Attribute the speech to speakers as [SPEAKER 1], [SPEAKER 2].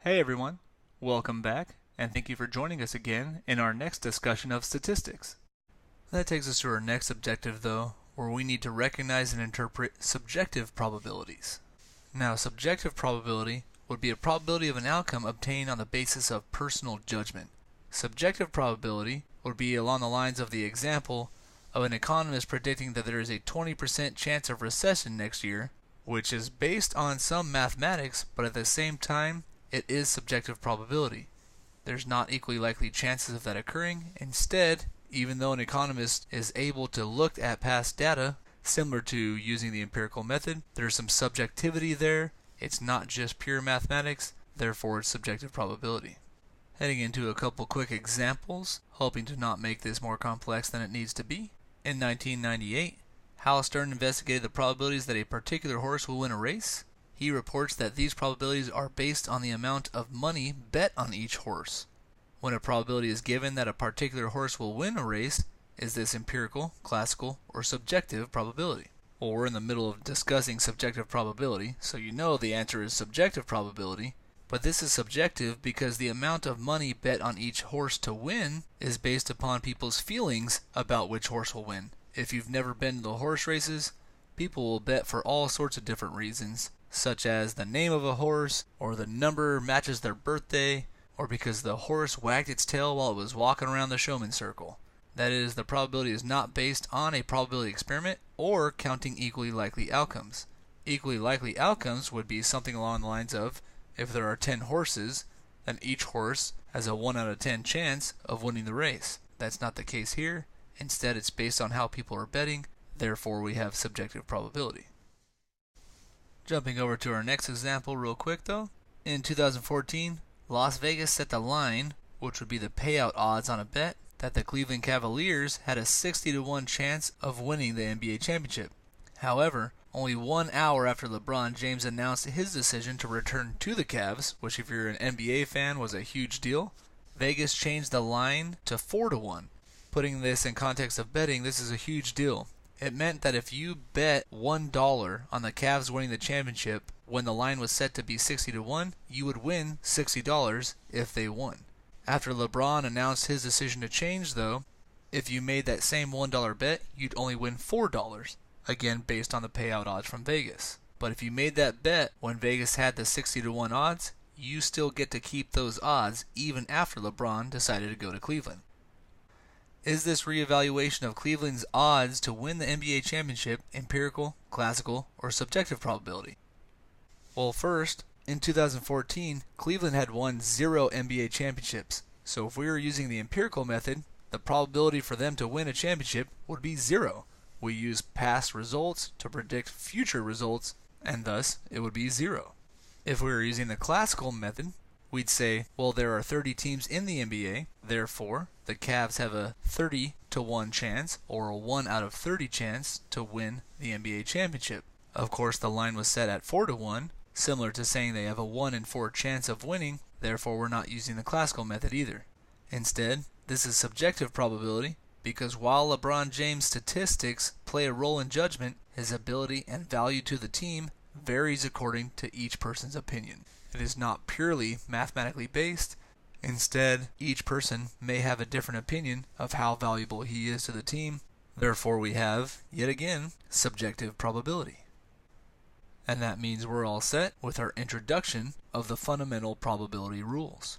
[SPEAKER 1] Hey everyone, welcome back, and thank you for joining us again in our next discussion of statistics. That takes us to our next objective though, where we need to recognize and interpret subjective probabilities. Now, subjective probability would be a probability of an outcome obtained on the basis of personal judgment. Subjective probability would be along the lines of the example of an economist predicting that there is a 20% chance of recession next year, which is based on some mathematics, but at the same time, it is subjective probability. There's not equally likely chances of that occurring. Instead, even though an economist is able to look at past data, similar to using the empirical method, there's some subjectivity there. It's not just pure mathematics, therefore it's subjective probability. Heading into a couple quick examples, hoping to not make this more complex than it needs to be. In 1998, Hal Stern investigated the probabilities that a particular horse will win a race. He reports that these probabilities are based on the amount of money bet on each horse. When a probability is given that a particular horse will win a race, is this empirical, classical, or subjective probability? Well, we're in the middle of discussing subjective probability, so you know the answer is subjective probability, but this is subjective because the amount of money bet on each horse to win is based upon people's feelings about which horse will win. If you've never been to the horse races, people will bet for all sorts of different reasons, such as the name of a horse, or the number matches their birthday, or because the horse wagged its tail while it was walking around the showman's circle. That is, the probability is not based on a probability experiment or counting equally likely outcomes. Equally likely outcomes would be something along the lines of, if there are 10 horses, then each horse has a 1 out of 10 chance of winning the race. That's not the case here. Instead, it's based on how people are betting, therefore we have subjective probability. Jumping over to our next example real quick though. In 2014, Las Vegas set the line, which would be the payout odds on a bet, that the Cleveland Cavaliers had a 60-1 chance of winning the NBA championship. However, only 1 hour after LeBron James announced his decision to return to the Cavs, which if you're an NBA fan was a huge deal, Vegas changed the line to 4-1. Putting this in context of betting, this is a huge deal. It meant that if you bet $1 on the Cavs winning the championship when the line was set to be 60-1, you would win $60 if they won. After LeBron announced his decision to change though, if you made that same $1 bet, you'd only win $4, again based on the payout odds from Vegas. But if you made that bet when Vegas had the 60-1 odds, you still get to keep those odds even after LeBron decided to go to Cleveland. Is this reevaluation of Cleveland's odds to win the NBA championship empirical, classical, or subjective probability? Well, first, in 2014, Cleveland had won 0 NBA championships. So if we were using the empirical method, the probability for them to win a championship would be 0. We use past results to predict future results, and thus it would be 0. If we were using the classical method, we'd say, well, there are 30 teams in the NBA, therefore the Cavs have a 30-1 chance, or a 1 out of 30 chance to win the NBA championship. Of course, the line was set at 4-1, similar to saying they have a 1 in 4 chance of winning, therefore we're not using the classical method either. Instead, this is subjective probability, because while LeBron James' statistics play a role in judgment, his ability and value to the team varies according to each person's opinion. It is not purely mathematically based. Instead, each person may have a different opinion of how valuable he is to the team. Therefore, we have, yet again, subjective probability. And that means we're all set with our introduction of the fundamental probability rules.